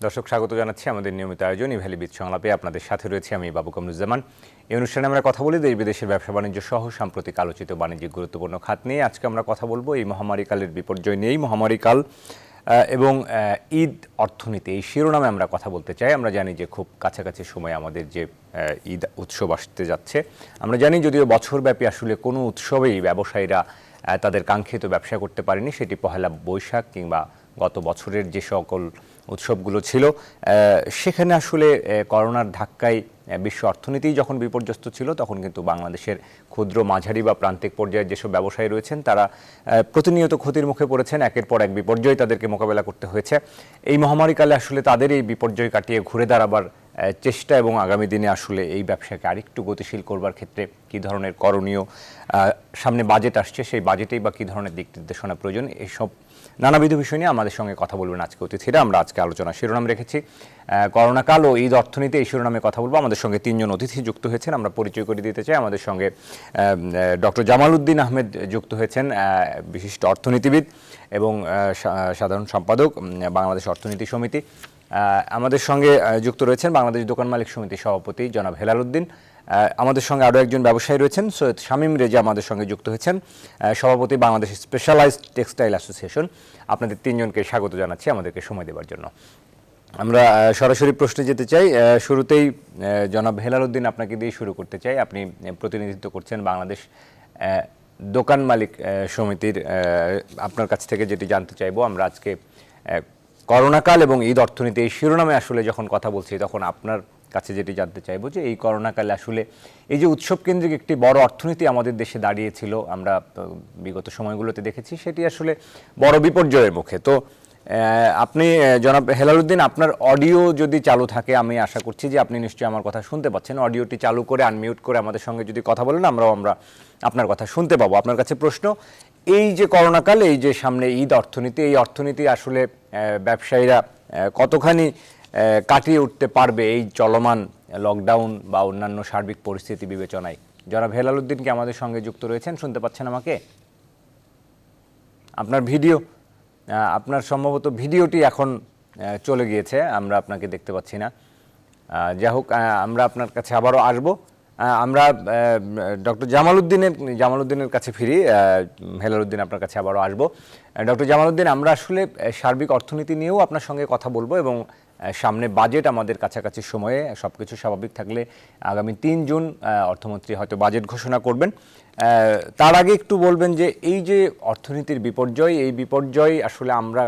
দর্শক স্বাগত জানাচ্ছি আমাদের নিয়মিত আয়োজন ইভ্যালি বিচ সংলাপে। আপনাদের সাথে রয়েছে আমি বাবু কামরুজ্জামান। এই অনুষ্ঠানে আমরা কথা বলি দেশ বিদেশের ব্যবসা বাণিজ্য সহ সাম্প্রতিক আলোচিত বাণিজ্যিক গুরুত্বপূর্ণ খাত নিয়ে। আজকে আমরা কথা বলবো এই মহামারীকালের বিপর্যয় নিয়েই। মহামারীকাল এবং ঈদ অর্থনীতি, এই শিরোনামে আমরা কথা বলতে চাই। আমরা জানি যে খুব কাছাকাছি সময় আমাদের যে ঈদ উৎসব আসতে যাচ্ছে। আমরা জানি যদিও বছরব্যাপী আসলে কোনো উৎসবেই ব্যবসায়ীরা তাদের কাঙ্ক্ষিত ব্যবসা করতে পারেনি, সেটি পহেলা বৈশাখ কিংবা গত বছরের যে সকল উৎসবগুলো ছিল সেখানে আসলে করোনার ধাক্কায় বিশ্ব অর্থনীতি যখন বিপর্যস্ত ছিল, তখন কিন্তু বাংলাদেশের ক্ষুদ্র মাঝারি বা প্রান্তিক পর্যায়ের যেসব ব্যবসায়ী রয়েছেন তারা প্রতিনিয়ত ক্ষতির মুখে পড়েছেন। একের পর এক বিপর্যয় তাদেরকে মোকাবেলা করতে হয়েছে। এই মহামারীকালে আসলে তাদের এই বিপর্যয় কাটিয়ে ঘুরে দাঁড়াবার চেষ্টা এবং আগামী দিনে আসলে এই ব্যবসাকে আরেকটু গতিশীল করবার ক্ষেত্রে কী ধরনের করণীয়, সামনে বাজেট আসছে, সেই বাজেটেই বা কী ধরনের দিক নির্দেশনা প্রয়োজন, এইসব নানাবিধ বিষয় নিয়ে আমাদের সঙ্গে কথা বলবেন আজকে অতিথিরা। আমরা আজকে আলোচনা শিরোনাম রেখেছি করোনাকাল ও ঈদ অর্থনীতি। এই শিরোনামে কথা বলবো। আমাদের সঙ্গে তিনজন অতিথি যুক্ত হয়েছেন, আমরা পরিচয় করে দিতে চাই। আমাদের সঙ্গে ডক্টর জামাল উদ্দিন আহমেদ যুক্ত হয়েছেন, বিশিষ্ট অর্থনীতিবিদ এবং সাধারণ সম্পাদক বাংলাদেশ অর্থনীতি সমিতি। আমাদের সঙ্গে যুক্ত রয়েছেন বাংলাদেশ দোকান মালিক সমিতির সভাপতি জনাব হেলাল উদ্দিন। আমাদের সঙ্গে আরও একজন ব্যবসায়ী রয়েছেন, সৈয়দ শামীম রেজা আমাদের সঙ্গে যুক্ত হয়েছেন, সভাপতি বাংলাদেশ স্পেশালাইজড টেক্সটাইল অ্যাসোসিয়েশন। আপনাদের তিনজনকে স্বাগত জানাচ্ছি আমাদেরকে সময় দেওয়ার জন্য। আমরা সরাসরি প্রশ্নে যেতে চাই। শুরুতেই জনাব হেলাল উদ্দিন, আপনাকে দিয়ে শুরু করতে চাই। আপনি প্রতিনিধিত্ব করছেন বাংলাদেশ দোকান মালিক সমিতির। আপনার কাছ থেকে যেটি জানতে চাইবো, আমরা আজকে করোনাকাল এবং ঈদ অর্থনীতি এই শিরোনামে আসলে যখন কথা বলছি, তখন আপনার কাছে যেটি জানতে চাইবো যে এই করোনাকালে আসলে এই যে উৎসব কেন্দ্রিক একটি বড় অর্থনীতি আমাদের দেশে দাঁড়িয়েছিল, আমরা বিগত সময়গুলোতে দেখেছি, সেটি আসলে বড় বিপর্যয়ের মুখে। তো আপনি জনাব হেলাল উদ্দিন, আপনার অডিও যদি চালু থাকে, আমি আশা করছি যে আপনি নিশ্চয়ই আমার কথা শুনতে পাচ্ছেন। অডিওটি চালু করে আনমিউট করে আমাদের সঙ্গে যদি কথা বলেন, আমরা আপনার কথা শুনতে পাবো। আপনার কাছে প্রশ্ন, এই যে করোনাকাল, এই যে সামনে ঈদ অর্থনীতি, এই অর্থনীতি আসলে ব্যবসায়ীরা কতখানি কাটিয়ে উঠতে পারবে এই চলমান লকডাউন বা অন্যান্য সার্বিক পরিস্থিতি বিবেচনায়? জনাব হেলাল উদ্দিন কি আমাদের সঙ্গে যুক্ত রয়েছেন? শুনতে পাচ্ছেন আমাকে? আপনার সম্ভবত ভিডিওটি এখন চলে গিয়েছে, আমরা আপনাকে দেখতে পাচ্ছি না। যাই হোক, আমরা আপনার কাছে আবারও আসবো। আমরা ডক্টর জামাল উদ্দিনের কাছে ফিরি। হেলাল উদ্দিন, আপনার কাছে আবারও আসবো। ডক্টর জামাল উদ্দিন, আমরা আসলে সার্বিক অর্থনীতি নিয়েও আপনার সঙ্গে কথা বলবো এবং সামনে বাজেট আমাদের কাছাকাছি সময়ে, সব কিছু স্বাভাবিক থাকলে আগামী ৩ জুন অর্থমন্ত্রী হয়তো বাজেট ঘোষণা করবেন। তার আগে একটু বলবেন যে এই যে অর্থনীতির বিপর্যয়, এই বিপর্যয় আসলে আমরা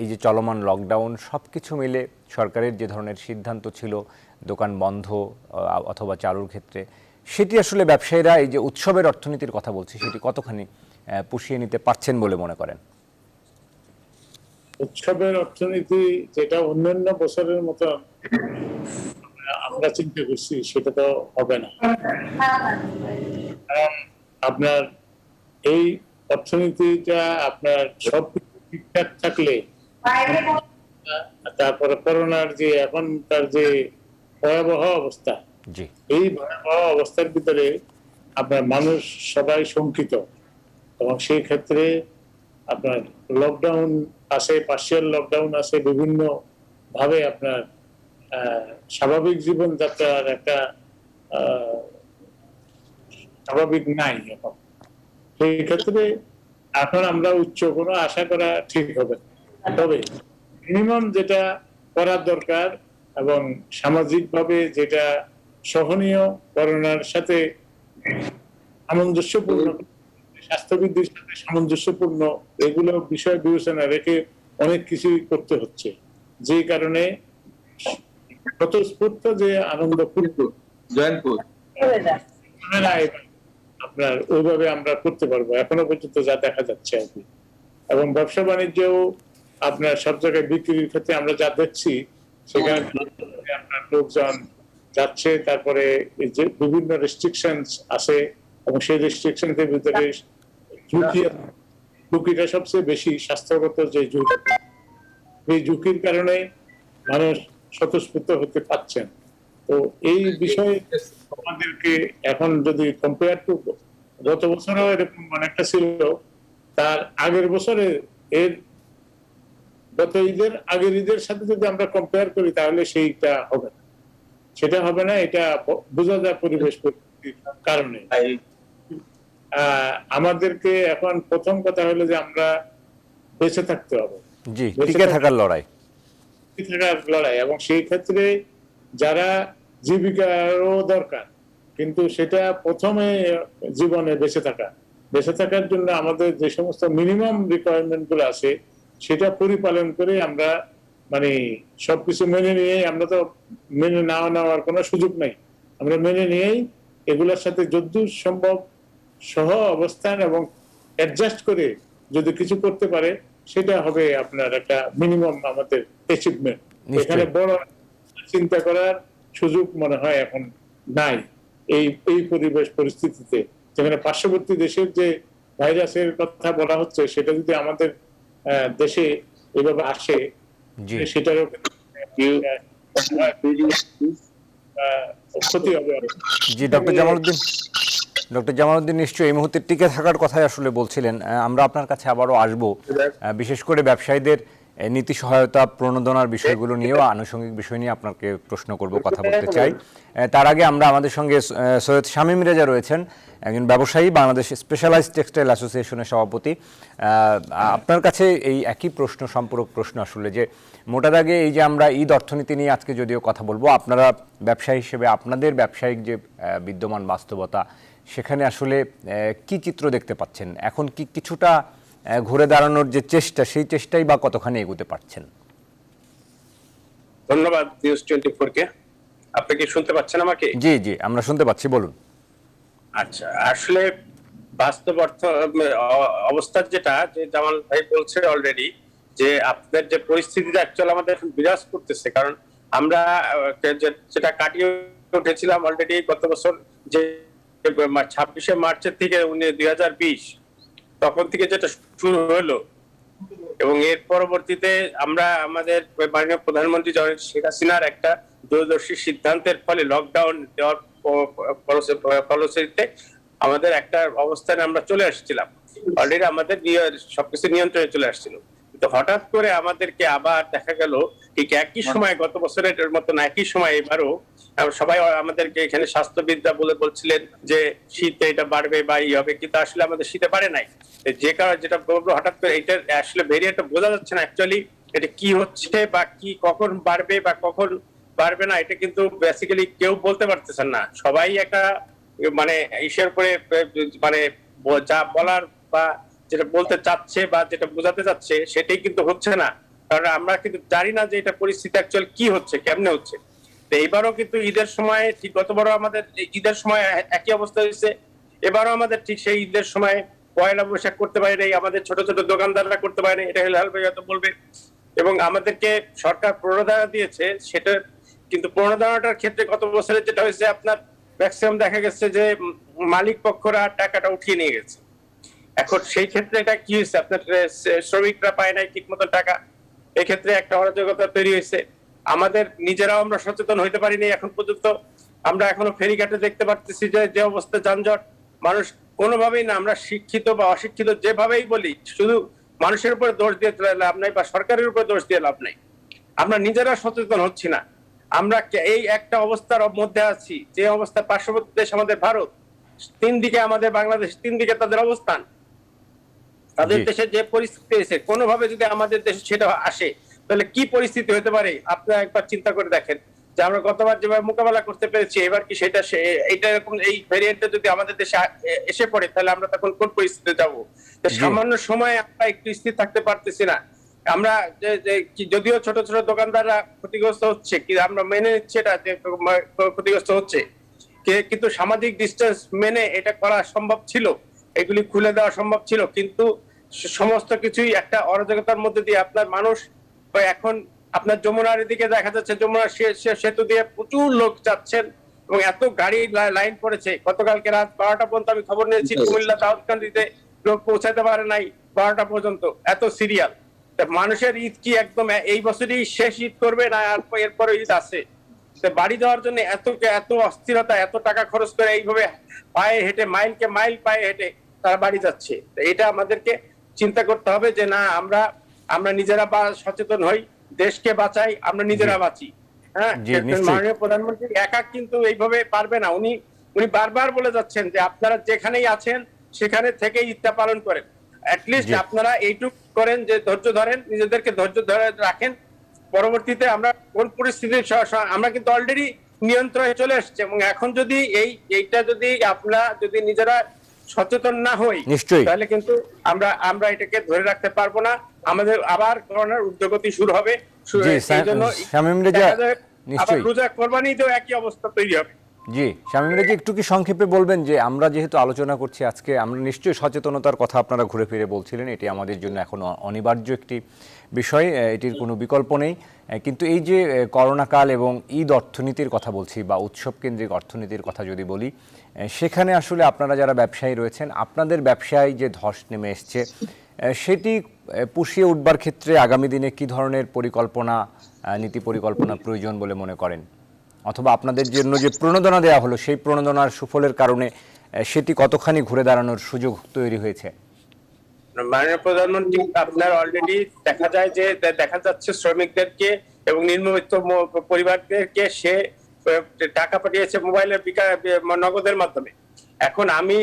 এই যে চলমান লকডাউন, সব কিছু মিলে সরকারের যে ধরনের সিদ্ধান্ত ছিল দোকান বন্ধ অথবা চালুর ক্ষেত্রে, সেটি আসলে ব্যবসায়ীরা, এই যে উৎসবের অর্থনীতির কথা বলছি, সেটি কতখানি পুষিয়ে নিতে পারছেন বলে মনে করেন? উৎসবের অর্থনীতি যেটা অন্যান্য বছরের মতো আমরা চিন্তা করছি সেটা তো হবে না। কারণ আপনার এই অর্থনীতিটা আপনার সব ঠিকঠাক থাকলে, তারপরে করোনার যে এখনকার যে ভয়াবহ অবস্থা, এই ভয়াবহ অবস্থার ভিতরে আপনার মানুষ সবাই শঙ্কিত, এবং সেই ক্ষেত্রে আপনার লকডাউন আছে, পার্সিয়াল লকডাউন আছে, বিভিন্ন ভাবে আপনার স্বাভাবিক জীবনযাত্রার একটা স্বাভাবিক নাই এখন। সেই ক্ষেত্রে এখন আমরা উচ্চ কোনো আশা করা ঠিক হবে। তবে মিনিমাম যেটা করার দরকার এবং সামাজিকভাবে যেটা সহনীয়, করোনার সাথে সামঞ্জস্যপূর্ণ, স্বাস্থ্যবিধির সাথে সামঞ্জস্যপূর্ণ, এগুলো বিষয় বিবেচনা রেখে অনেক কিছুই করতে হচ্ছে। যে কারণে স্বতঃস্ফূর্ত যে আনন্দ আপনার ওইভাবে আমরা করতে পারবো এখনো পর্যন্ত যা দেখা যাচ্ছে আর কি। এবং ব্যবসা বাণিজ্যও আপনার সব জায়গায় বিক্রির ক্ষেত্রে আমরা যা দেখছি, সেখানে আপনার লোকজন যাচ্ছে, তারপরে যে বিভিন্ন রেস্ট্রিকশন আছে, এবং সেই রেস্ট্রিকশনের ভিতরে ঝুঁকিটা সবচেয়ে বেশি স্বাস্থ্যগত যে ঝুঁকি, এই ঝুঁকির কারণে মানুষ স্বতঃস্ফূর্ত হতে পারছেন। তো এই বিষয়ে আমাদেরকে এখন যদি কম্পেয়ার টু গত বছরও এরকম অনেকটা ছিল, তার আগের বছরে এর গত ঈদের আগের ঈদের সাথে যদি আমরা কম্পেয়ার করি তাহলে সেইটা হবে না, সেটা হবে না। এটা বোঝা যায় পরিবেশ পরিস্থিতির কারণে। আমাদেরকে এখন প্রথম কথা হলো যে আমরা বেঁচে থাকতে হবে, জি, টিকে থাকার লড়াই, এবং সেই ক্ষেত্রে যারা জীবিকারও দরকার, কিন্তু সেটা প্রথমে জীবনে বেঁচে থাকার জন্য আমাদের যে সমস্ত মিনিমাম রিকোয়ারমেন্ট গুলো আছে সেটা পরিপালন করে আমরা মানে সবকিছু মেনে নিয়ে, আমরা তো মেনে না নেওয়ার কোনো সুযোগ নাই, আমরা মেনে নিয়েই এগুলোর সাথে যদ্দূর সম্ভব সহ অবস্থান এবং অ্যাডজাস্ট করে যদি কিছু করতে পারে সেটা হবে আপনার একটা মিনিমাম আমাদের অ্যাচিভমেন্ট। এখানে বড় চিন্তা করার সুযোগ মনে হয় এখন নাই এই পরিবেশ পরিস্থিতিতে, যেখানে পার্শ্ববর্তী দেশের যে ভাইরাসের কথা বলা হচ্ছে সেটা যদি আমাদের দেশে এভাবে আসে সেটারও ক্ষতি হবে। জি, ডক্টর জামালউদ্দিন নিশ্চয়ই এই মুহূর্তে টিকে থাকার কথাই আসলে বলছিলেন। আমরা আপনার কাছে আবারও আসব, বিশেষ করে ব্যবসায়ীদের নীতি সহায়তা প্রণোদনার বিষয়গুলো নিয়েও আনুষঙ্গিক বিষয় নিয়ে আপনাকে প্রশ্ন করব, কথা বলতে চাই। তার আগে আমরা আমাদের সঙ্গে সৈয়দ শামীম রেজা রয়েছেন, একজন ব্যবসায়ী, বাংলাদেশ স্পেশালাইজড টেক্সটাইল অ্যাসোসিয়েশনের সভাপতি। আপনার কাছে এই একই প্রশ্ন, সম্পূরক প্রশ্ন আসলে, যে মোটা দাগে এই যে আমরা ঈদ অর্থনীতি নিয়ে আজকে যদিও কথা বলবো, আপনারা ব্যবসায়ী হিসেবে আপনাদের ব্যবসায়িক যে বিদ্যমান বাস্তবতা, সেখানে আসলে কি চিত্র দেখতে পাচ্ছেন? এখন কি কিছুটা ঘুরে দাঁড়ানোর যে চেষ্টা, সেই চেষ্টাই বা কতখানি এগোতে পারছেন? ধন্যবাদ নিউজ 24 কে। আপনি কি শুনতে পাচ্ছেন আমাকে? জি জি, আমরা শুনতে পাচ্ছি, বলুন। আচ্ছা, আসলে বাস্তব অবস্থা যেটা, যে জামাল ভাই বলছে অলরেডি, যে আপনাদের যে পরিস্থিতিটা অ্যাকচুয়ালি আমাদের বিরাজ করতেছে, কারণ আমরা যেটা কাটিয়ে উঠেছিলাম অলরেডি গত বছর, যে 26শে মার্চের থেকে 2020 তখন থেকে যেটা শুরু হলো, এবং এর পরবর্তীতে আমরা আমাদের মাননীয় প্রধানমন্ত্রী শেখ হাসিনার একটা দূরদর্শী সিদ্ধান্তের ফলে লকডাউন দেওয়ার ফলশ্রুতিতে আমাদের একটা অবস্থানে আমরা চলে আসছিলাম, অলরেডি আমাদের সবকিছু নিয়ন্ত্রণে চলে আসছিল। কিন্তু হঠাৎ করে আমাদেরকে আবার দেখা গেল ঠিক একই সময়, গত বছরের মতন একই সময় এবারও সবাই আমাদেরকে এখানে স্বাস্থ্যবিদরা বলছিলেন যে শীতে এটা বাড়বে বা ই হবে, কিন্তু আসলে আমাদের শীতে বাড়ে নাই। যে কারণে যেটা বলবো, হঠাৎ করে এটা আসলে ভেরিয়েন্টটা বোঝা যাচ্ছে না অ্যাকচুয়ালি এটা কি হচ্ছে বা কি কখন বাড়বে বা কখন বাড়বে না, এটা কিন্তু বেসিক্যালি কেউ বলতে পারতেছেন না। সবাই একটা মানে ইসের উপরে মানে যা বলার বা যেটা বলতে চাচ্ছে বা যেটা বোঝাতে চাচ্ছে সেটাই কিন্তু হচ্ছে না, কারণ আমরা কিন্তু জানি না যে এটা পরিস্থিতি অ্যাকচুয়াল কি হচ্ছে, কেমনে হচ্ছে। তো এবারও কিন্তু ঈদের সময়, ঠিক গতবারও আমাদের ঈদের সময় একই অবস্থা হয়েছে, এবারও আমাদের ঠিক সেই ঈদের সময় পয়লা বৈশাখ করতে পারে নাই, আমাদের ছোট ছোট দোকানদাররা করতে পারে নাই, এটা হেলাল ভাই হয়তো বলবে। এবং আমাদেরকে সরকার প্রণোদনা দিয়েছে, সেটা কিন্তু প্রণোদনাটার ক্ষেত্রে গত বছরে যেটা হয়েছে, আপনার ম্যাক্সিমাম দেখা গেছে যে মালিক পক্ষরা টাকাটা উঠিয়ে নিয়ে গেছে। এখন সেই ক্ষেত্রে এটা কি হয়েছে, আপনার শ্রমিকরা পায় নাই ঠিক মতো টাকা, এক্ষেত্রে একটা অরাজকতা তৈরি হয়েছে। আমাদের নিজেরাও আমরা সচেতন হইতে পারিনি এখন পর্যন্ত। আমরা এখনো ফেরিঘাটে দেখতে পারতেছি যে অবস্থা যানজট, মানুষ কোনোভাবেই না, আমরা শিক্ষিত বা অশিক্ষিত যেভাবেই বলি, শুধু মানুষের উপরে দোষ দিয়ে লাভ নাই বা সরকারের উপরে দোষ দিয়ে লাভ নাই, আমরা নিজেরা সচেতন হচ্ছি না। আমরা এই একটা অবস্থার মধ্যে আছি, যে অবস্থা পার্শ্ববর্তী দেশ আমাদের ভারত, তিন দিকে আমাদের বাংলাদেশ, তিন দিকে তাদের অবস্থান, তাদের দেশে যে পরিস্থিতি হয়েছে, কোনোভাবে যদি আমাদের দেশে সেটা আসে তাহলে কি পরিস্থিতি হতে পারে আপনারা একবার চিন্তা করে দেখেন। যে আমরা গতবার যেভাবে মোকাবেলা করতে পেরেছি, এবার কি সেটা এইটা এরকম এই ভেরিয়েন্টটা যদি আমাদের দেশে এসে পড়ে তাহলে আমরা তখন কোন পরিস্থিতিতে যাবো? সামান্য সময় আমরা একটু স্থির থাকতে পারতেছি না। আমরা যদিও ছোট ছোট দোকানদাররা ক্ষতিগ্রস্ত হচ্ছে, কি আমরা মেনে নিচ্ছি এটা যে ক্ষতিগ্রস্ত হচ্ছে, কিন্তু সামাজিক ডিস্টেন্স মেনে এটা করা সম্ভব ছিল, এগুলি খুলে দেওয়া সম্ভব ছিল, কিন্তু সমস্ত কিছুই একটা অরাজকতার মধ্যে দিয়ে আপনার মানুষ এখন আপনার যমুনার দিকে দেখা যাচ্ছে, যমুনা সেতু দিয়ে প্রচুর লোক যাচ্ছেন এবং এত গাড়ি লাইন পড়েছে। গতকালকে রাত 12টা পর্যন্ত আমি খবর নিয়েছি, কুমিল্লা দাউদকান্দিতে লোক পৌঁছাতে পারে নাই 12টা পর্যন্ত, এত সিরিয়াল। মানুষের ঈদ কি একদম এই বছরই শেষ ঈদ করবে না এরপরে ঈদ আছে? বাড়ি যাওয়ার জন্য এত অস্থিরতা, এত টাকা খরচ করে এইভাবে পায়ে হেঁটে, মাইলকে মাইল পায়ে হেঁটে তারা বাড়ি যাচ্ছে। এটা আমাদেরকে চিন্তা করতে হবে যে না, আমরা আমরা নিজেরা সচেতন হই, দেশকে বাঁচাই, আমরা নিজেরা বাঁচি। হ্যাঁ, জি, নিশ্চয়ই। মাননীয় প্রধানমন্ত্রী একা কিন্তু এইভাবে পারবে না। উনি বারবার বলে যাচ্ছেন যে আপনারা যেখানেই আছেন সেখানে থেকে ঈদটা পালন করেন। অ্যাটলিস্ট জি। আপনারা এইটুকু করেন যে ধৈর্য ধরেন, নিজেদেরকে ধৈর্য ধরে রাখেন। পরবর্তীতে আমরা কোন পরিস্থিতি, আমরা কিন্তু অলরেডি নিয়ন্ত্রণে চলে এসেছে, এবং এখন যদি এইটা যদি আমরা যদি নিজেরা সচেতন না হই, নিশ্চয়ই। তাহলে কিন্তু আমরা এটাকে ধরে রাখতে পারবো না। আমাদের আবার করোনার ঊর্ধ্বগতি শুরু হবে। জি, এই জন্য শামীম রেজা, দেখা যায় আবার নিশ্চয়ই। রোজা কোরবানিতেও একই অবস্থা তৈরি হবে। জি, শামীম রেজা, একটু কি সংক্ষেপে বলবেন যে আমরা যেহেতু আলোচনা করছি আজকে, আমরা নিশ্চয়ই সচেতনতার কথা আপনারা ঘুরে ফিরে বলছিলেন, এটি আমাদের জন্য এখন অনিবার্য একটি বিষয়, এটির কোনো বিকল্প নেই। কিন্তু এই যে করোনাকাল এবং ঈদ অর্থনীতির কথা বলছি বা উৎসব কেন্দ্রিক অর্থনীতির কথা যদি বলি, সেখানে আসলে আপনারা যারা ব্যবসায়ী রয়েছেন, আপনাদের ব্যবসায় যে ধস নেমে এসছে, সেটি পুষিয়ে উঠবার ক্ষেত্রে আগামী দিনে কি ধরনের পরিকল্পনা, নীতি পরিকল্পনা প্রয়োজন বলে মনে করেন? অথবা আপনাদের জন্য যে প্রণোদনা দেওয়া হলো, সেই প্রণোদনার সুফলের কারণে সেটি কতখানি ঘুরে দাঁড়ানোর সুযোগ তৈরি হয়েছে? মাননীয় প্রধানমন্ত্রী আপনার অলরেডি দেখা যাচ্ছে শ্রমিকদেরকে এবং নিম্নবিত্ত পরিবারদেরকে সে টাকা পাঠিয়েছে মোবাইলের নগদের মাধ্যমে। এখন আমি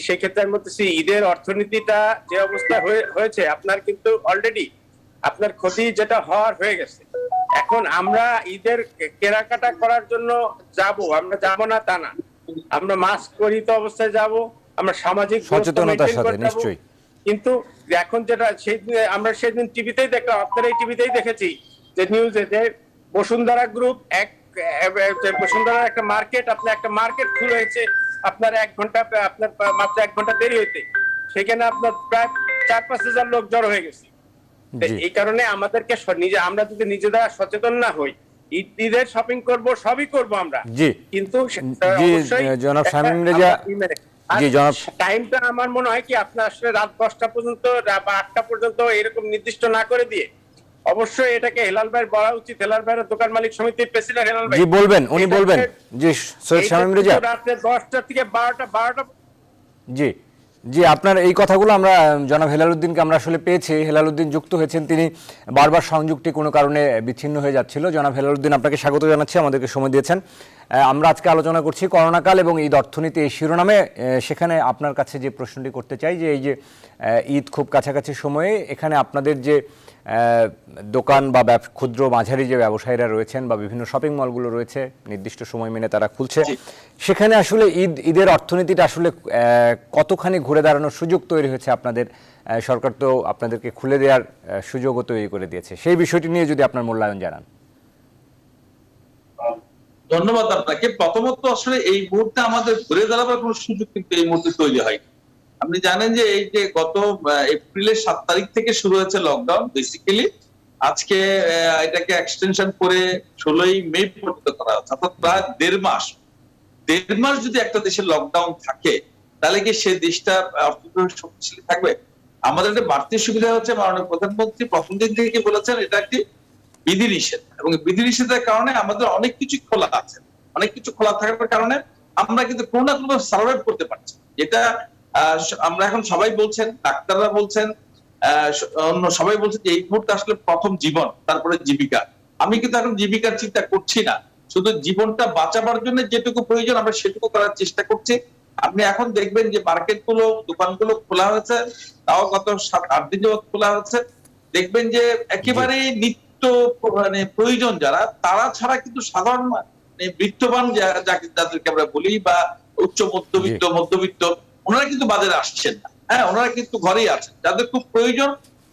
সেই ক্ষেত্রে আমি বলতেছি, ঈদের অর্থনীতিটা যে অবস্থা হয়েছে, আপনার কিন্তু অলরেডি আপনার ক্ষতি যেটা হওয়ার হয়ে গেছে। এখন আমরা ঈদের কেনাকাটা করার জন্য আমরা যাব না তা না, আমরা মাস্ক পরিহিত অবস্থায় যাব, আমরা সামাজিক সচেতনতার সাথে, নিশ্চয়ই। কিন্তু এখন যেটা আমরা সেদিন টিভিতেই দেখলাম, আপনার এই টিভিতেই দেখেছি যে নিউজে, যে বসুন্ধরা গ্রুপ বসুন্ধরা একটা মার্কেট, আপনার একটা মার্কেট খুলে হয়েছে আপনার মাত্র 1 ঘন্টা দেরি হইতে, সেখানে আপনার প্রায় 4-5 হাজার লোক জড়ো হয়ে গেছে। এই কারণে আমাদেরকে আমরা যদি নিজেরা সচেতন না হই, ঈদের শপিং করব, সবই করব আমরা, জি, কিন্তু জি, জনাব শামীম রেজা, জি জনাব, টাইমটা আমার মনে হয় কি আপনার আসলে রাত 10টা পর্যন্ত বা 8টা পর্যন্ত এরকম নির্দিষ্ট না করে দিয়ে, অবশ্যই এটাকে হেলাল ভাইয়ের বলা উচিত। হেলাল ভাইয়ের দোকান মালিক সমিতির প্রেসিডেন্ট হেলাল ভাই, জি বলবেন, উনি বলবেন। জি সৈয়দ শামীম রেজা, রাত 10টা থেকে 12টা। জি, জি, আপনার এই কথাগুলো আমরা জনাব হেলালুদ্দিনকে আমরা আসলে পেয়েছি। হেলালুদ্দিন যুক্ত হয়েছেন, তিনি বারবার সংযুক্তি কোনো কারণে বিচ্ছিন্ন হয়ে যাচ্ছিল। জনাব হেলালুদ্দিন, আপনাকে স্বাগত জানাচ্ছি, আমাদেরকে সময় দিয়েছেন। আমরা আজকে আলোচনা করছি করোনাকাল এবং ঈদ অর্থনীতি এই শিরোনামে। সেখানে আপনার কাছে যে প্রশ্নটি করতে চাই, যে এই যে ঈদ খুব কাছাকাছি সময়ে, এখানে আপনাদের যে দোকান বা ক্ষুদ্র মাঝারি যে ব্যবসায়ীরা রয়েছেন বা বিভিন্ন শপিং মলগুলো রয়েছে, নির্দিষ্ট সময় মেনে তারা খুলছে, সেখানে আসলে ঈদের অর্থনীতিটা আসলে কতখানি ঘুরে দাঁড়ানোর সুযোগ তৈরি হয়েছে আপনাদের? সরকার তো আপনাদেরকে খুলে দেওয়ার সুযোগও তৈরি করে দিয়েছে, সেই বিষয়টি নিয়ে যদি আপনার মূল্যায়ন জানান। ধন্যবাদ আপনাকে। প্রথমত আসলে এই মুহূর্তে আমাদের ঘুরে দাঁড়াবার কোনো সুযোগ কিন্তু এই মুহূর্তে তৈরি হয়। আপনি জানেন যে এই যে গত এপ্রিলের 7 তারিখ থেকে শুরু হয়েছে লকডাউন, বেসিক্যালি আজকে এটাকে এক্সটেনশন করে 16ই মে পর্যন্ত করা হচ্ছে, অর্থাৎ প্রায় 1.5 মাস যদি একটা দেশের লকডাউন থাকে, তাহলে কি সে দেশটা অর্থনৈতিক শক্তিশালী থাকবে? আমাদের একটা বাড়তি সুবিধা হচ্ছে, মাননীয় প্রধানমন্ত্রী প্রথম দিন থেকে বলেছেন এটা একটি বিধিনিষেধ, এবং বিধিনিষেধের কারণে আমাদের অনেক কিছু খোলা আছে। অনেক কিছু খোলা থাকার কারণে আমরা কিন্তু কোনো না কোনো সার্ভাইভ করতে পারছি। যেটা আমরা এখন সবাই বলছেন, ডাক্তাররা বলছেন, অন্য সবাই বলছে যে এই মুহূর্তে আসলে প্রথম জীবন, তারপরে জীবিকা। আমি কিন্তু এখন জীবিকার চিন্তা করছি না, শুধু জীবনটা বাঁচাবার জন্য যেটুকু প্রয়োজন আমরা সেটুকু করার চেষ্টা করছি। আপনি এখন দেখবেন যে মার্কেটগুলো, দোকানগুলো খোলা হয়েছে, তাও গত 7-8 দিন যাবত খোলা হচ্ছে। দেখবেন যে একেবারে মানে প্রয়োজন যারা, তারা ছাড়া কিন্তু সাধারণ বিত্তবান যাদেরকে আমরা বলি বা উচ্চ মধ্যবিত্ত, ওনারা কিন্তু বাজারে আসছেন না। হ্যাঁ, ওনারা কিন্তু ঘরেই আছেন। যাদের খুব প্রয়োজন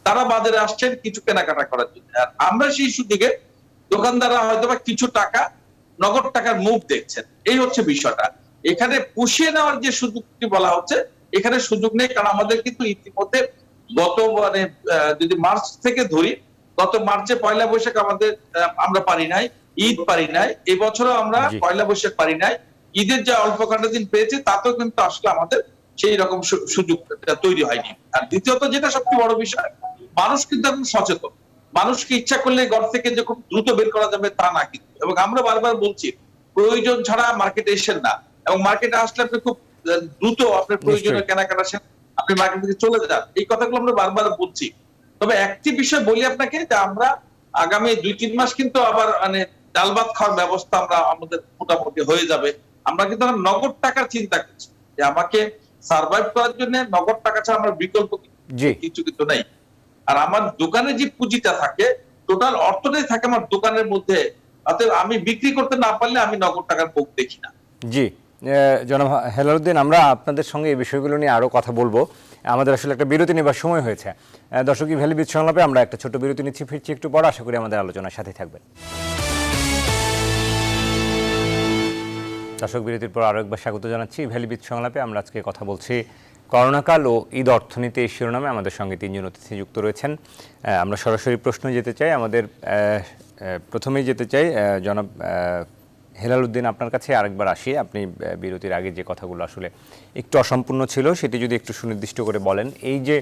তারা বাজারে আসছেন কিছু কেনাকাটা করার জন্য। আর আমরা সেই সুযোগে দোকানদাররা হয়তো বা কিছু টাকা, নগদ টাকার মুভ দেখছেন। এই হচ্ছে বিষয়টা। এখানে পুষিয়ে নেওয়ার যে সুযোগটি বলা হচ্ছে, এখানে সুযোগ নেই। কারণ আমাদের কিন্তু ইতিমধ্যে গত যদি মার্চ থেকে ধরি, গত মার্চে পয়লা বৈশাখ আমরা পারি নাই, ঈদ পারি নাই। এবছরও আমরা পয়লা বৈশাখ পারি নাই। ঈদের যে অল্প কটা দিন পেয়েছে, তাতেও কিন্তু আসলে আমাদের সেই রকম সুযোগ তৈরি হয়নি। আর দ্বিতীয়ত যেটা সবচেয়ে বড় বিষয়, মানুষ কিন্তু এখন সচেতন। মানুষকে ইচ্ছা করলে ঘর থেকে যে খুব দ্রুত বের করা যাবে তা না কিন্তু। এবং আমরা বারবার বলছি, প্রয়োজন ছাড়া মার্কেটে এসেন না, এবং মার্কেটে আসলে আপনি খুব দ্রুত আপনার প্রয়োজনীয় কেনাকাটা আপনি মার্কেট থেকে চলে যান। এই কথাগুলো আমরা বারবার বলছি। তবে একটি বিষয় বলি আপনাকে, যে আমরা আগামী 2-3 মাস কিন্তু আবার মানে ডাল ভাত খাওয়ার ব্যবস্থা আমরা আমাদের মোটামুটি হয়ে যাবে। আমরা কিন্তু এখন নগদ টাকার চিন্তা করছি, যে আমাকে সার্ভাইভ করার জন্য নগদ টাকা ছাড়া আমার বিকল্প জি কিছু কিন্তু নেই। আর আমার দোকানে যে পুঁজিটা থাকে, টোটাল অর্থটাই থাকে আমার দোকানের মধ্যে, অতএব আমি বিক্রি করতে না পারলে আমি নগদ টাকার মুখ দেখি না। জি জনাব হেলালুদ্দিন, আমরা আপনাদের সঙ্গে এই বিষয়গুলো নিয়ে আরও কথা বলবো। আমাদের আসলে একটা বিরতি নেবার সময় হয়েছে। দর্শক, ভ্যালি বিচ সংলাপে আমরা একটা ছোট বিরতি নিচ্ছি, ফিরছি একটু পর। আশা করি আমাদের আলোচনার সাথে থাকবেন। দর্শক, বিরতির পর আরও একবার স্বাগত জানাচ্ছি ভ্যালি বিচ সংলাপে। আমরা আজকে কথা বলছি করোনাকাল ও ঈদ অর্থনীতি এই শিরোনামে। আমাদের সঙ্গে 3 জন অতিথি যুক্ত রয়েছেন। আমরা সরাসরি প্রশ্ন যেতে চাই। আমাদের প্রথমেই যেতে চাই জনাব হেলালুদ্দিন, আপনার কাছে আরেকবার আসি। আপনি বিরতির আগে যে কথাগুলো আসলে একটু অসম্পূর্ণ ছিল সেটি যদি একটু সুনির্দিষ্ট করে বলেন। এই যে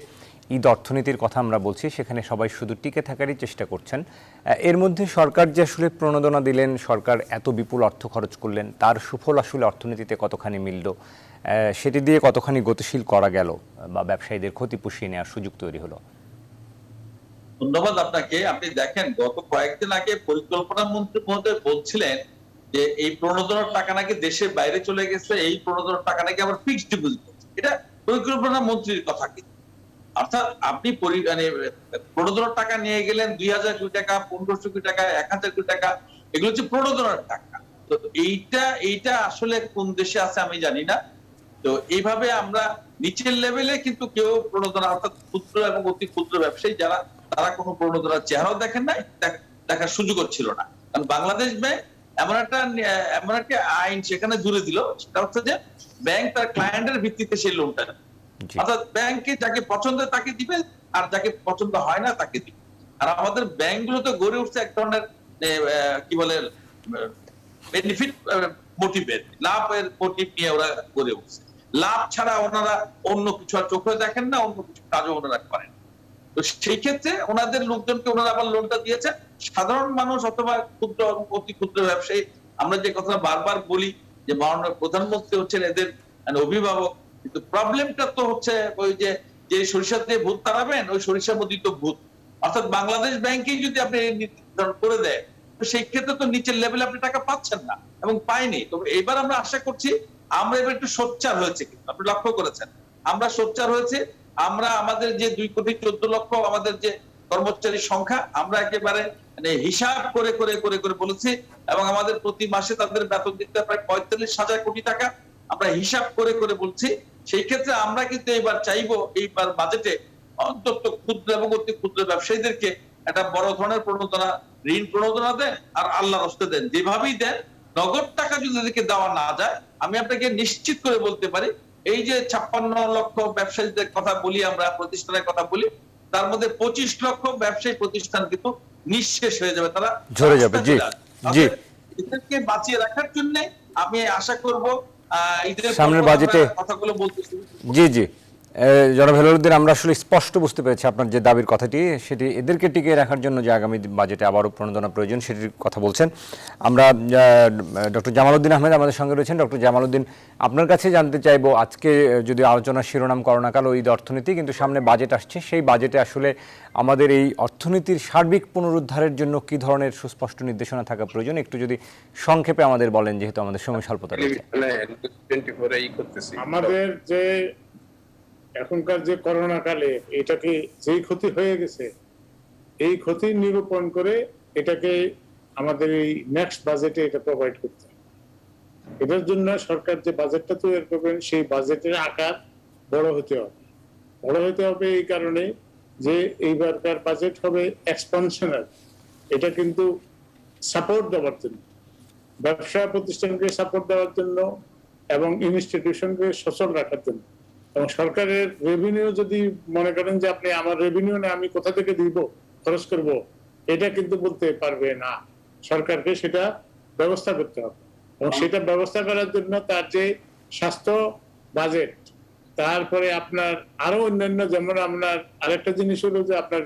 ঈদ অর্থনীতির কথা আমরা বলছি, সেখানে সবাই শুধু টিকে থাকারই চেষ্টা করছেন। এর মধ্যে সরকার যে আসলে প্রণোদনা দিলেন, সরকার এত বিপুল অর্থ খরচ করলেন, তার সুফল আসলে অর্থনীতিতে কতখানি মিলল, সেটি দিয়ে কতখানি গতিশীল করা গেল বা ব্যবসায়ীদের ক্ষতি পুষিয়ে নেওয়ার সুযোগ তৈরি হলো? ধন্যবাদ আপনাকে। আপনি দেখেন, গত কয়েকদিন আগে পরিকল্পনা মন্ত্রী মহোদয় বলছিলেন যে এই প্রণোদনার টাকা নাকি দেশের বাইরে চলে গেছে, এই প্রণোদনার টাকা নাকি আবার ফিক্সড ডিপোজিট করছে। এটা পরিকল্পনা মন্ত্রীর কথা কিন্তু। অর্থাৎ আপনি মানে প্রণোদনার টাকা নিয়ে গেলেন 2000 কোটি টাকা, 1500 কোটি টাকা, 1000 কোটি টাকা, এগুলো হচ্ছে প্রণোদনার টাকা। তো এইটা আসলে কোন দেশে আছে আমি জানি না। তো এইভাবে আমরা নিচের লেভেলে কিন্তু কেউ প্রণোদনা, অর্থাৎ ক্ষুদ্র এবং অতি ক্ষুদ্র ব্যবসায়ী যারা, তারা কোনো প্রণোদনার চেহারাও দেখেন নাই, দেখার সুযোগও ছিল না। কারণ বাংলাদেশ ব্যাংক এমন একটা আইন সেখানে জুড়ে দিল, সেটা হচ্ছে যে ব্যাংক তার ক্লায়েন্টের ভিত্তিতে সেই লোনটা দেবে। অর্থাৎ ব্যাংকে যাকে পছন্দ তাকে দিবে, আর যাকে পছন্দ হয় না তাকে দিবে। আর আমাদের ব্যাংকগুলো তো গড়ে উঠছে এক ধরনের কি বলে বেনিফিট মোটিভের, লাভের মোটিভ নিয়ে ওরা গড়ে উঠছে। লাভ ছাড়া ওনারা অন্য কিছু আর চোখে দেখেন না, অন্য কিছু কাজও ওনারা করেন। তো সেই ক্ষেত্রে ওনাদের লোকজনকে ওনারা আবার লোনটা দিয়েছে। সাধারণ মানুষ অথবা ক্ষুদ্র এবং অতি ক্ষুদ্র ব্যবসায়ী, আমরা যে কথা বারবার বলি যে মাননীয় প্রধানমন্ত্রী হচ্ছেন এদের অভিভাবক, কিন্তু প্রবলেমটা তো হচ্ছে ওই যে সরিষা দিয়ে ভূত তাড়াবেন, ওই সরিষার মধ্যেই তো ভূত। অর্থাৎ বাংলাদেশ ব্যাংকেই যদি আপনি নির্ধারণ করে দেয়, তো সেই ক্ষেত্রে তো নিচের লেভেলে আপনি টাকা পাচ্ছেন না এবং পাইনি। তবে এবার আমরা আশা করছি আমরা এবার একটু সোচ্চার হয়েছে, কিন্তু আপনি লক্ষ্য করেছেন আমরা সোচ্চার হয়েছে। আমরা আমাদের যে 2,14,00,000 আমাদের যে কর্মচারী সংখ্যা, আমরা একেবারে মানে হিসাব করে করে করে করে বলেছি, এবং আমাদের প্রতি মাসে তাদের বেতন দিতে প্রায় 45,000 কোটি টাকা আমরা হিসাব করে করে বলছি। সেই ক্ষেত্রে আমরা কিন্তু এবার চাইবো এইবার বাজেটে অন্তত ক্ষুদ্র এবং অতি ক্ষুদ্র ব্যবসায়ীদেরকে একটা বড় ধরনের প্রণোদনা, ঋণ প্রণোদনা দেন, আর আল্লাহর হস্তে দেন, যেভাবেই দেন নগদ টাকা যদি এদেরকে দেওয়া না যায়, আমি আপনাকে নিশ্চিত করে বলতে পারি এই যে 56 লক্ষ ব্যবসায়ীদের কথা বলি, আমরা প্রতিষ্ঠানের কথা বলি, তার মধ্যে 25 লক্ষ ব্যবসায়ী প্রতিষ্ঠান কিন্তু নিঃশেষ হয়ে যাবে, তারা ঝরে যাবে। জি জি, এদেরকে বাঁচিয়ে রাখার জন্য আমি আশা করব সামনের বাজেটে কথাগুলো বলতেছি। জি জি জনাব হেলালুদ্দিন, আমরা আসলে স্পষ্ট বুঝতে পেরেছি আপনার যে দাবির কথাটি, সেটি এদেরকে টিকিয়ে রাখার জন্য যে আগামী বাজেটে আবারও প্রণোদনা প্রয়োজন সেটির কথা বলছেন। আমরা ডক্টর জামালউদ্দিন আহমেদ আমাদের সঙ্গে রয়েছেন। ডক্টর জামালউদ্দিন, আপনার কাছে জানতে চাইবো, আজকে যদি আলোচনার শিরোনাম করোনাকাল ও ঈদ অর্থনীতি, কিন্তু সামনে বাজেট আসছে, সেই বাজেটে আসলে আমাদের এই অর্থনীতির সার্বিক পুনরুদ্ধারের জন্য কি ধরনের সুস্পষ্ট নির্দেশনা থাকা প্রয়োজন, একটু যদি সংক্ষেপে আমাদের বলেন, যেহেতু আমাদের সময় স্বল্পতা রয়েছে। আমাদের যে এখনকার যে করোনা কালে এটাকে যেই ক্ষতি হয়ে গেছে, এই ক্ষতি নিরূপণ করে এটাকে আমাদের এই নেক্সট বাজেটে এটা প্রোভাইড করতে হবে। এটার জন্য সরকার যে বাজেটটা তৈরি করবেন, সেই বাজেটের আকার বড় হতে হবে। বড় হতে হবে এই কারণে যে এইবারকার বাজেট হবে এক্সপানশনাল। এটা কিন্তু সাপোর্ট দেওয়ার জন্য, ব্যবসা প্রতিষ্ঠানকে সাপোর্ট দেওয়ার জন্য এবং ইনস্টিটিউশনকে সচল রাখার জন্য। এবং সরকারের রেভিনিউ যদি মনে করেন যে আপনি আমার রেভিনিউ না, আমি কোথা থেকে দিব, খরচ করব, এটা কিন্তু বলতে পারবে না। সরকারকে সেটা ব্যবস্থা করতে হবে, এবং সেটা ব্যবস্থা করার জন্য তার যে স্বাস্থ্য বাজেট, তারপরে আপনার আরো অন্যান্য, যেমন আপনার আরেকটা জিনিস হলো যে আপনার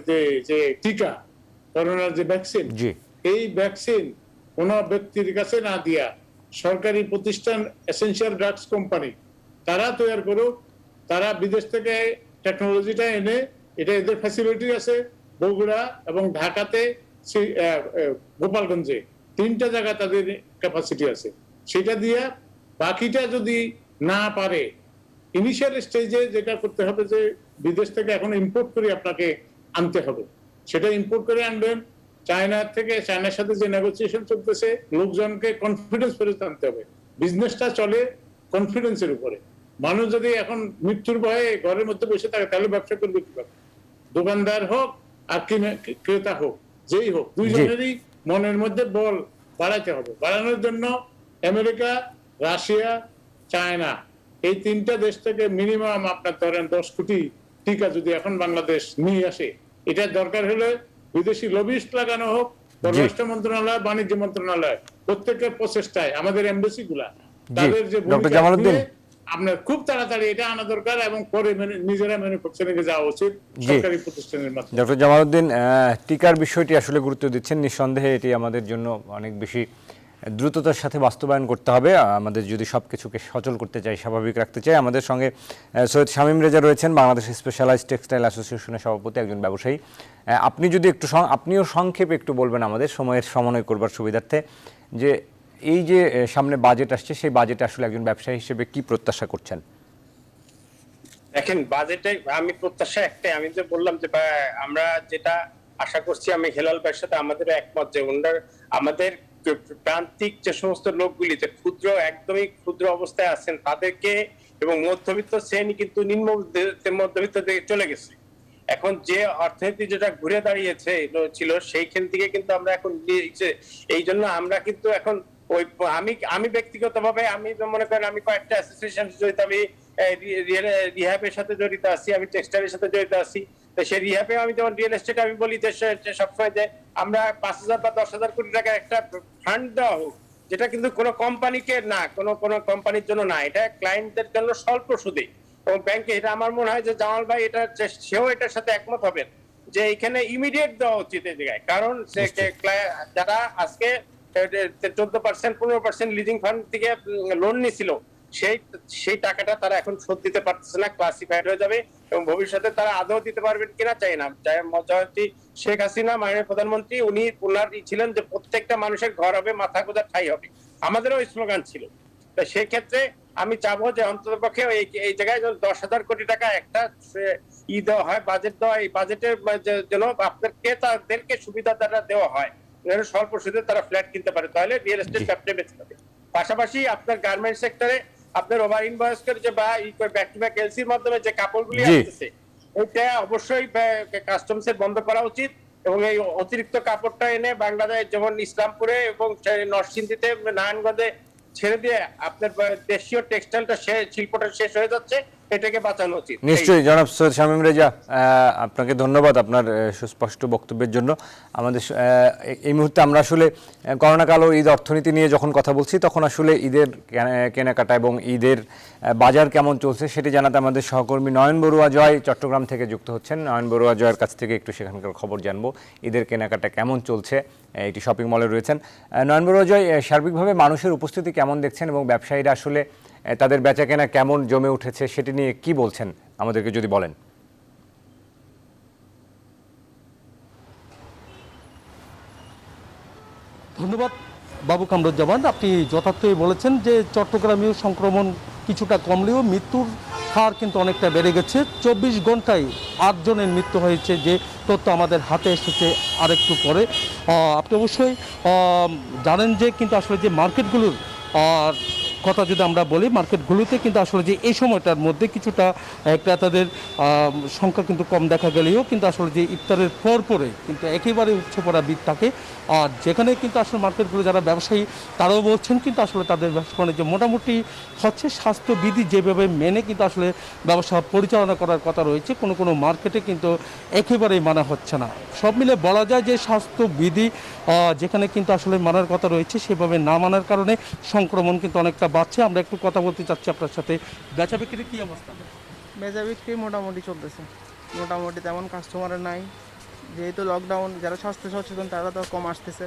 যে টিকা, করোনার যে ভ্যাকসিন, এই ভ্যাকসিন কোন ব্যক্তির কাছে না দিয়া সরকারি প্রতিষ্ঠান এসেনশিয়াল ড্রাগস কোম্পানি তারা তৈরি করুক, তারা বিদেশ থেকে টেকনোলজিটা এনে, এটা এদের ফ্যাসিলিটি আছে, বগুড়া এবং ঢাকাতে গোপালগঞ্জে 3টা জায়গা তাদের ক্যাপাসিটি আছে। সেটা দিয়ে বাকিটা যদি না পারে, ইনিশিয়াল স্টেজে যেটা করতে হবে যে বিদেশ থেকে এখন ইম্পোর্ট করে আপনাকে আনতে হবে, সেটা ইম্পোর্ট করে আনবেন। চায়নার সাথে যে নেগোসিয়েশন চলতেছে, লোকজনকে কনফিডেন্স ফেরত আনতে হবে। বিজনেসটা চলে কনফিডেন্সের উপরে। মানুষ যদি এখন মৃত্যুর ভয়ে ঘরের মধ্যে বসে থাকে, তাহলে ব্যবসা করবে কিভাবে? দোকানদার হোক আর ক্রেতা হোক, যেই হোক, দুইজনেরই মনের মধ্যে বল বাড়াইতে হবে। বাড়ানোর জন্য আমেরিকা, রাশিয়া, চায়না, এই 3টা দেশ থেকে মিনিমাম আপনার ধরেন 10 কোটি টিকা যদি এখন বাংলাদেশ নিয়ে আসে, এটা দরকার হলে বিদেশি লবিস্ট লাগানো হোক, পররাষ্ট্র মন্ত্রণালয়, বাণিজ্য মন্ত্রণালয়, প্রত্যেকের প্রচেষ্টায় আমাদের এমবাসি গুলা তাদের যে আপনার খুব তাড়াতাড়ি এটা আনা দরকার এবং পরে নিজেরা ম্যানুফ্যাকচারিং এ যাওয়া উচিত সরকারি প্রতিষ্ঠানের মাধ্যমে। ডক্টর জামালউদ্দিন টিকার বিষয়টি আসলে গুরুত্ব দিচ্ছেন। নিঃসন্দেহে এটি আমাদের জন্য অনেক বেশি দ্রুততার সাথে বাস্তবায়ন করতে হবে আমাদের, যদি সবকিছুকে সচল করতে চাই, স্বাভাবিক রাখতে চাই। আমাদের সঙ্গে সৈয়দ শামীম রেজা রয়েছেন, বাংলাদেশ স্পেশালাইজড টেক্সটাইল অ্যাসোসিয়েশনের সভাপতি, একজন ব্যবসায়ী। আপনি যদি আপনিও সংক্ষেপে একটু বলবেন আমাদের, সময়ের সমন্বয় করবার সুবিধার্থে, যে এই যে সামনে বাজেট আসছে, সেই বাজেটে আসলে একজন ব্যবসায়ী হিসেবে কি প্রত্যাশা করছেন? দেখেন, বাজেটে আমি প্রত্যাশা একটাই, আমি যে বললাম যে আমরা যেটা আশা করছি, আমি হেলাল ভাইয়ের সাথে আমাদের একমত যে আমাদের প্রান্তিক যে সমস্ত লোকগুলি যে একদমই ক্ষুদ্র অবস্থায় আছেন তাদেরকে, এবং মধ্যবিত্ত শ্রেণী কিন্তু নিম্ন মধ্যবিত্ত দিকে চলে গেছে। এখন যে অর্থনীতি যেটা ঘুরে দাঁড়িয়েছে ছিল, সেইখান থেকে কিন্তু আমরা এখন এই জন্য আমরা কিন্তু এখন আমি ব্যক্তিগতভাবে আমি মনে করেন আমি কয়েকটা অ্যাসোসিয়েশন জড়িত, আমি রিহ্যাবের সাথে জড়িত আছি, আমি টেক্সটাইলের সাথে জড়িত আছি। তো সেই রিহ্যাবে আমি যেমন রিয়েল এস্টেট আমি বলি যে সবসময় যে আমরা 5,000 বা 10,000 কোটি টাকার একটা ফান্ড দেওয়া হোক, যেটা কিন্তু কোনো কোম্পানিকে না, কোনো কোম্পানির জন্য না, এটা ক্লায়েন্টদের জন্য স্বল্প সুদে এবং ব্যাংকে। এটা আমার মনে হয় যে জামাল ভাই এটা সেও এটার সাথে একমত হবেন যে এখানে ইমিডিয়েট দেওয়া উচিত এই জায়গায়। কারণ যারা আজকে 14% 15% লিজিং ফান্ড থেকে লোন নিছিল, সেই টাকাটা তারা এখন শোধ দিতে পারতেছে না, ক্লাসিফাইড হয়ে যাবে এবং ভবিষ্যতে তারা আদৌ দিতে পারবেন কিনা চাই না। শেখ হাসিনা মাননীয় প্রধানমন্ত্রী, উনি ওনার ছিলেন যে প্রত্যেকটা মানুষের ঘর হবে, মাথা গোঁজার ঠাঁই হবে, আমাদেরও স্লোগান ছিল। তো সেই ক্ষেত্রে আমি চাবো যে অন্তত পক্ষে এই জায়গায় 10,000 কোটি টাকা একটা দেওয়া হয়, বাজেট দেওয়া, এই বাজেটের যেন আপনার ক্রেতাদেরকে সুবিধা দ্বারা দেওয়া হয়, স্বল্প সুদে তারা ফ্ল্যাট কিনতে পারে, তাহলে রিয়েল এস্টেট ব্যবসা বেঁচে যাবে। পাশাপাশি আপনার গার্মেন্টস সেক্টরে আপনার ওভার ইনভয়েস করে যে বা ব্যাক টু ব্যাক এলসির মাধ্যমে যে কাপড়গুলি আসতেছে, ওইটা অবশ্যই কাস্টমসের বন্ধ করা উচিত এবং এই অতিরিক্ত কাপড়টা এনে বাংলাদেশ যেমন ইসলামপুরে এবং নরসিংদীতে, নারায়ণগঞ্জে ছেড়ে দিয়ে আপনার দেশীয় টেক্সটাইলটা শিল্পটা শেষ হয়ে যাচ্ছে, এটাকে বাঁচানো উচিত। নিশ্চয়ই জনাব সৈয়দ শামীম রেজা, আপনাকে ধন্যবাদ আপনার সুস্পষ্ট বক্তব্যের জন্য। আমাদের এই মুহূর্তে আমরা আসলে করোনাকাল ও ঈদ অর্থনীতি নিয়ে যখন কথা বলছি, তখন আসলে ঈদের কেনাকাটা এবং ঈদের বাজার কেমন চলছে সেটি জানাতে আমাদের সহকর্মী নয়ন বড়ুয়া জয় চট্টগ্রাম থেকে যুক্ত হচ্ছেন। নয়ন বড়ুয়া জয়ের কাছ থেকে একটু সেখানকার খবর জানবো, ঈদের কেনাকাটা কেমন চলছে। এটি শপিং মলে রয়েছেন। নয়ন বড়ুয়া জয়, সার্বিকভাবে মানুষের উপস্থিতি কেমন দেখছেন এবং ব্যবসায়ীরা আসলে তাদের বেচাকেনা কেমন জমে উঠেছে সেটি নিয়ে কি বলছেন আমাদেরকে যদি বলেন। ধন্যবাদ বাবু কামরুজ্জামান, আপনি যথার্থই বলেছেন যে চট্টগ্রামেও সংক্রমণ কিছুটা কমলেও মৃত্যুর হার কিন্তু অনেকটা বেড়ে গেছে। 24 ঘন্টায় 8 জনের মৃত্যু হয়েছে, যে তথ্য আমাদের হাতে এসেছে আরেকটু পরে। আপনি অবশ্যই জানেন যে কিন্তু আসলে যে মার্কেটগুলোর কথা যদি আমরা বলি, মার্কেটগুলোতে কিন্তু আসলে যে এই সময়টার মধ্যে কিছুটা ক্রেতাদের সংখ্যা কিন্তু কম দেখা গেলেও কিন্তু আসলে যে ইফতারের পরে কিন্তু একেবারে উঠছে পড়া ভিড় থাকে। আর যেখানে কিন্তু আসলে মার্কেটগুলো যারা ব্যবসায়ী তারাও বলছেন কিন্তু আসলে তাদের ব্যবসা বাণিজ্য মোটামুটি হচ্ছে, স্বাস্থ্যবিধি যেভাবে মেনে কিন্তু আসলে ব্যবসা পরিচালনা করার কথা রয়েছে, কোনো মার্কেটে কিন্তু একেবারেই মানা হচ্ছে না। সব মিলে বলা যায় যে স্বাস্থ্যবিধি যেখানে কিন্তু আসলে মানার কথা রয়েছে সেভাবে না মানার কারণে সংক্রমণ কিন্তু অনেকটা বাড়ছে। আমরা একটু কথা বলতে চাচ্ছি আপনার সাথে। বেচা বিক্রির কী অবস্থা? বেচা বিক্রি মোটামুটি চলতেছে, মোটামুটি তেমন কাস্টমার নাই, যেহেতু লকডাউন, যারা স্বাস্থ্য সচেতন তারা তো কম আসতেছে,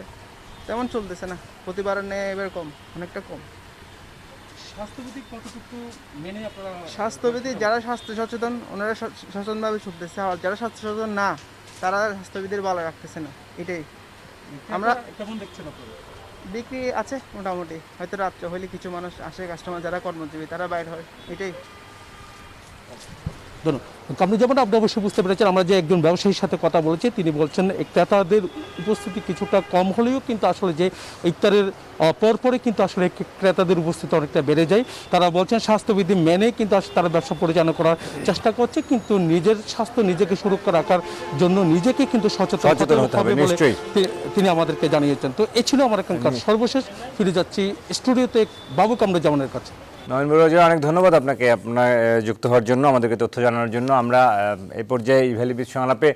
তেমন চলতেছে না, প্রতিবারের নেই এবার কম, অনেকটা কম। স্বাস্থ্যবিধি কতটুকু মেনে আপনারা? স্বাস্থ্যবিধি যারা স্বাস্থ্য সচেতন ওনারা সচেতনভাবে চলতেছে, আর যারা স্বাস্থ্য সচেতন না তারা স্বাস্থ্যবিধির ভালো রাখতেছে না, এটাই। আমরা কেমন দেখছেন আপনারা? বিক্রি আছে মোটামুটি, হয়তো রাত্রে হলে কিছু মানুষ আসে, কাস্টমার যারা কর্মজীবী তারা বাইর হয়, এটাই। ধন্যবাদ। কামরুজ্জামান, আপনি অবশ্যই বুঝতে পেরেছেন আমরা যে একজন ব্যবসায়ীর সাথে কথা বলেছি, তিনি বলছেন এই ক্রেতাদের উপস্থিতি কিছুটা কম হলেও কিন্তু আসলে যে ইফতারের পরপরে কিন্তু আসলে ক্রেতাদের উপস্থিতি অনেকটা বেড়ে যায়। তারা বলছেন স্বাস্থ্যবিধি মেনে কিন্তু তারা ব্যবসা পরিচালনা করার চেষ্টা করছে, কিন্তু নিজের স্বাস্থ্য নিজেকে সুরক্ষা রাখার জন্য নিজেকে কিন্তু সচেতন হতে হবে বলে তিনি আমাদেরকে জানিয়েছেন। তো এ ছিল আমার এখানকার সর্বশেষ। ফিরে যাচ্ছি স্টুডিওতে বাবু কামরুজ্জামানের কাছে। নয়ন বড়ুয়া, অনেক ধন্যবাদ আপনাকে আপনার যুক্ত হওয়ার জন্য, আমাদেরকে তথ্য জানানোর জন্য। আমরা এই পর্যায়ে ইভ্যালি বীজ সংলাপে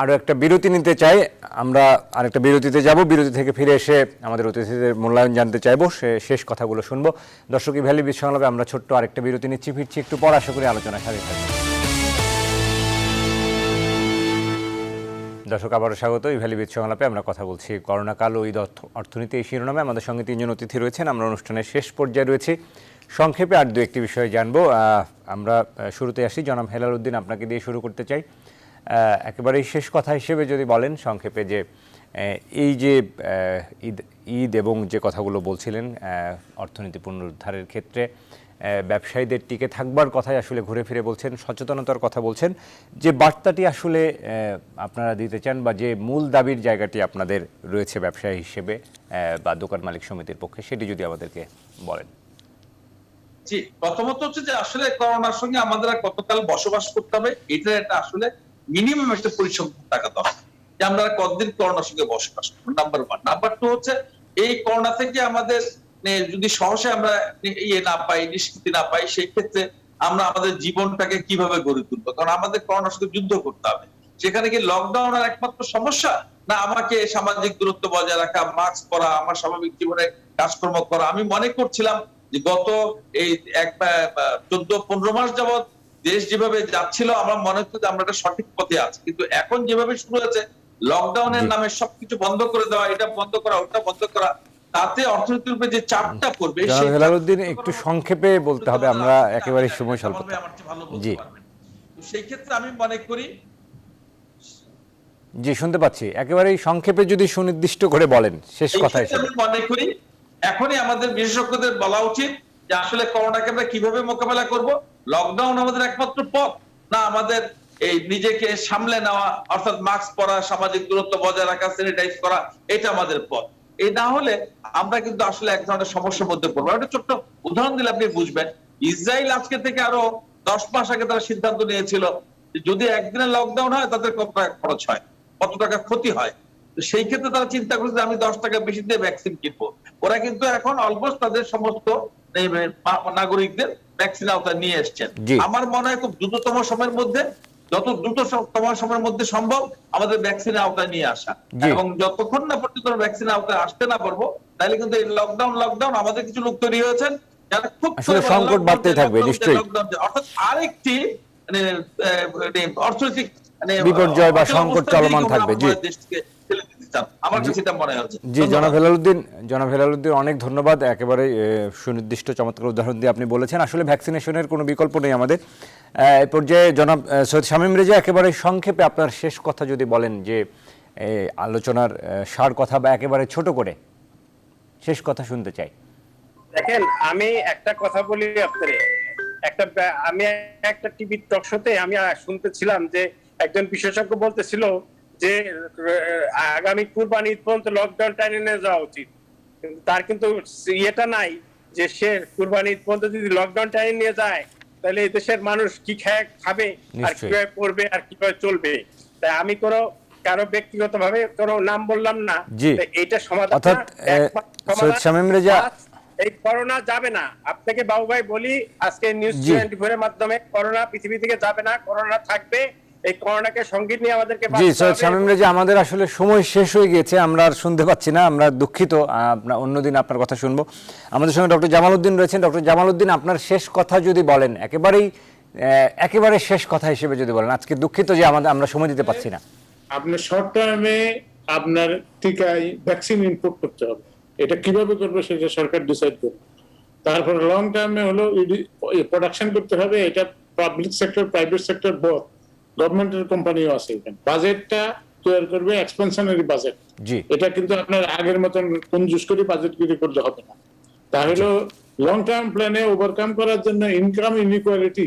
আরও একটা বিরতি নিতে চাই। আমরা আরেকটা বিরতিতে যাব, বিরতি থেকে ফিরে এসে আমাদের অতিথিদের মূল্যায়ন জানতে চাইবো, শেষ কথাগুলো শুনবো। দর্শক, ইভ্যালি বীজ সংলাপে আমরা ছোট্ট আরেকটা বিরতি নিচ্ছি, ফিরছি একটু পর। আশা করি আলোচনা সাথে থাকবে। দর্শক, আবারও স্বাগত ইভ্যালি বীজ সংলাপে। আমরা কথা বলছি করোনাকাল ও ঈদ অর্থনীতি এই শিরোনামে। আমাদের সঙ্গে 3 জন অতিথি রয়েছেন। আমরা অনুষ্ঠানের শেষ পর্যায়ে রয়েছি। সংক্ষেপে আর দু একটি বিষয় জানবো। আমরা শুরুতে আসি, জনাব হেলাল উদ্দিন, আপনাকে দিয়ে শুরু করতে চাই। একেবারেই শেষ কথা হিসেবে যদি বলেন সংক্ষেপে যে এই যে ঈদ এবং যে কথাগুলো বলছিলেন অর্থনীতি পুনরুদ্ধারের ক্ষেত্রে ব্যবসায়ীদের টিকে থাকবার কথাই আসলে ঘুরে ফিরে বলছেন, সচেতনতার কথা বলছেন, যে বার্তাটি আসলে আপনারা দিতে চান বা যে মূল দাবির জায়গাটি আপনাদের রয়েছে ব্যবসায়ী হিসেবে বা দোকান মালিক সমিতির পক্ষে, সেটি যদি আমাদেরকে বলেন। জি, প্রথমত হচ্ছে যে আসলে করোনার সঙ্গে আমাদের কতকাল বসবাস করতে হবে, এটা একটা আসলে মিনিমাম একটা পরিসংখ্যান থাকা দরকার যে আমরা কতদিন করোনার সঙ্গে বসবাস করবো, নাম্বার 1। নাম্বার 2 হচ্ছে এই করোনা থেকে আমাদের যদি সহসা আমরা না পাই, নিষ্কৃতি না পাই, সেই ক্ষেত্রে আমরা আমাদের জীবনটাকে কিভাবে গড়ে তুলবো, কারণ আমাদের করোনার সঙ্গে যুদ্ধ করতে হবে। সেখানে কি লকডাউন আর একমাত্র সমস্যা, না আমাকে সামাজিক দূরত্ব বজায় রাখা, মাস্ক পরা, আমার স্বাভাবিক জীবনে কাজকর্ম করা। আমি মনে করছিলাম যে গত এই 14-15 মাস যাবৎ দেশ যেভাবে যাচ্ছিল, আমার মনে হচ্ছে যে আমরা একটা সঠিক পথে আছি, কিন্তু এখন যেভাবে শুরু হয়েছে লকডাউনের নামে সবকিছু বন্ধ করে দেওয়া, এটা বন্ধ করা, ওটা বন্ধ করা, তাতে অর্থনীতির উপরে যে চাপটা পড়বে। হেলালুদ্দিন, একটু সংক্ষেপে বলতে হবে, আমরা একেবারে সময় স্বল্পতা। জি, সেই ক্ষেত্রে আমি মনে করি, জি শুনতে পাচ্ছি, একেবারে সংক্ষেপে যদি সুনির্দিষ্ট করে বলেন শেষ কথা হিসেবে। আমি মনে করি এখনই আমাদের বিশেষজ্ঞদের বলা উচিত যে আসলে করোনাকে আমরা কিভাবে মোকাবেলা করব। লকডাউন আমাদের একমাত্র পথ, না আমাদের এই নিজেকে সামলে নেওয়া, অর্থাৎ মাস্ক পরা, সামাজিক দূরত্ব বজায় রাখা, স্যানিটাইজ করা, এটা আমাদের পথ। এই না হলে আমরা কিন্তু আসলে এক ধরনের সমস্যার মধ্যে পড়বো। একটা ছোট্ট উদাহরণ দিলে আপনি বুঝবেন। ইসরায়েল আজকে থেকে আরো 10 মাস আগে তারা সিদ্ধান্ত নিয়েছিল যে যদি একদিনের লকডাউন হয় তাদের কত টাকা খরচ হয়, কত টাকা ক্ষতি হয়। সেই ক্ষেত্রে তারা চিন্তা করছে আমি 10 টাকা বেশি দিয়ে ভ্যাকসিন কিনবো। ওরা কিন্তু এখন অলমোস্ট তাদের সমস্ত নাগরিকদের ভ্যাকসিন আওতায় নিয়ে এসছেন। আমার মনে হয় খুব দ্রুততম সময়ের মধ্যে, যত দ্রুততম সময়ের মধ্যে সম্ভব আমাদের ভ্যাকসিনের আওতায় নিয়ে আসা, এবং যতক্ষণ না পর্যন্ত ভ্যাকসিনের আওতায় আসতে না পারবো, তাহলে কিন্তু এই লকডাউন আমাদের কিছু লোক তৈরি হয়েছেন যারা খুব সংকট বাড়তে থাকবে নিশ্চয়ই, অর্থাৎ আরেকটি অর্থনৈতিক বিপর্যয় বা সংকট চলমান থাকবে। জি, জি জনাব হেলালুদ্দিন, অনেক ধন্যবাদ। একেবারে সুনির্দিষ্ট চমৎকার উদাহরণ দিয়ে আপনি বলেছেন। আসলে ভ্যাকসিনেশনের কোনো বিকল্প নেই আমাদের। এই পর্যায়ে জনাব সৈয়দ শামীম রেজা, একেবারে সংক্ষেপে আপনার শেষ কথা যদি বলেন, যে আলোচনার সার কথা বা একেবারে ছোট করে শেষ কথা শুনতে চাই। দেখেন, আমি একটা কথা বলি আপনারে। আমি একটা টিভি টক শোতে আমি শুনতেছিলাম যে একজন বিশেষজ্ঞ বলতেছিল যে আগামী কুরবানি ঈদ পর্যন্ত লকডাউন টাইনে নিয়ে যাওয়া উচিত, কিন্তু তার কিন্তু ইয়েটা নাই যে সে কুরবানি ঈদ পর্যন্ত যদি লকডাউন টাইনে নিয়ে যায় তাহলে এই দেশের মানুষ কি খাবে আর কিভাবে পড়বে আর কিভাবে চলবে। তাই আমি কারো ব্যক্তিগত ভাবে কোনো নাম বললাম না, এইটা সমাধান। এই করোনা যাবে না। আপনাকে বাবু ভাই বলি, আজকে নিউজ 24 এর মাধ্যমে করোনা পৃথিবী থেকে যাবে না, করোনা থাকবে। এই করোনাকে সঙ্গে নিয়ে আমাদেরকে জি সৈয়দ শামীম রেজা, আমাদের আসলে সময় শেষ হয়ে গিয়েছে, আমরা আর শুনতে পাচ্ছি না, আমরা দুঃখিত। অন্যদিন আপনার কথা শুনবো। আমাদের সঙ্গে ডক্টর জামাল উদ্দিন রয়েছেন। ডক্টর জামাল উদ্দিন, আপনার শেষ কথা যদি বলেন, একেবারে শেষ কথা হিসেবে যদি বলেন। আজকে দুঃখিত যে আমরা সময় দিতে পারছি না। আপনার শর্ট টার্মে আপনার টিকায় ভ্যাকসিন ইনপুট করতে হবে, এটা কিভাবে করবে সেটা সরকার ডিসাইড করবে। তারপর লং টার্মে হলো প্রোডাকশন করতে হবে, এটা public sector private sector both গভর্নমেন্টের কোম্পানিও আছে এখানে। বাজেটটা তৈরি করবে এক্সপেনশনারি বাজেট। জি, এটা কিন্তু আপনার আগের মতন কনজুস করে বাজেট তৈরি করতে হবে না। তাহলে লং টার্ম প্ল্যানে ওভারকাম করার জন্য ইনকাম ইনইকুয়ালিটি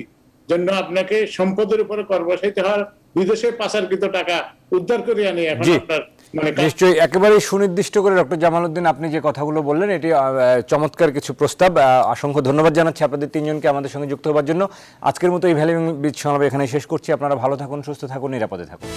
জন্য আপনাকে সম্পদের উপরে কর বসাইতে হয়, বিদেশে পাচারকৃত টাকা উদ্ধার করে আনি এখন জি। আপনার মানে নিশ্চয়ই একেবারে সুনির্দিষ্ট করে ডক্টর জামালউদ্দিন আপনি যে কথাগুলো বললেন এটি চমৎকার কিছু প্রস্তাব। অসংখ্য ধন্যবাদ জানাচ্ছি আপনাদের তিনজনকে আমাদের সঙ্গে যুক্ত হওয়ার জন্য। আজকের মতো এই ভ্যালি বিচ সংলাপ এখানে শেষ করছি। আপনারা ভালো থাকুন, সুস্থ থাকুন, নিরাপদে থাকুন।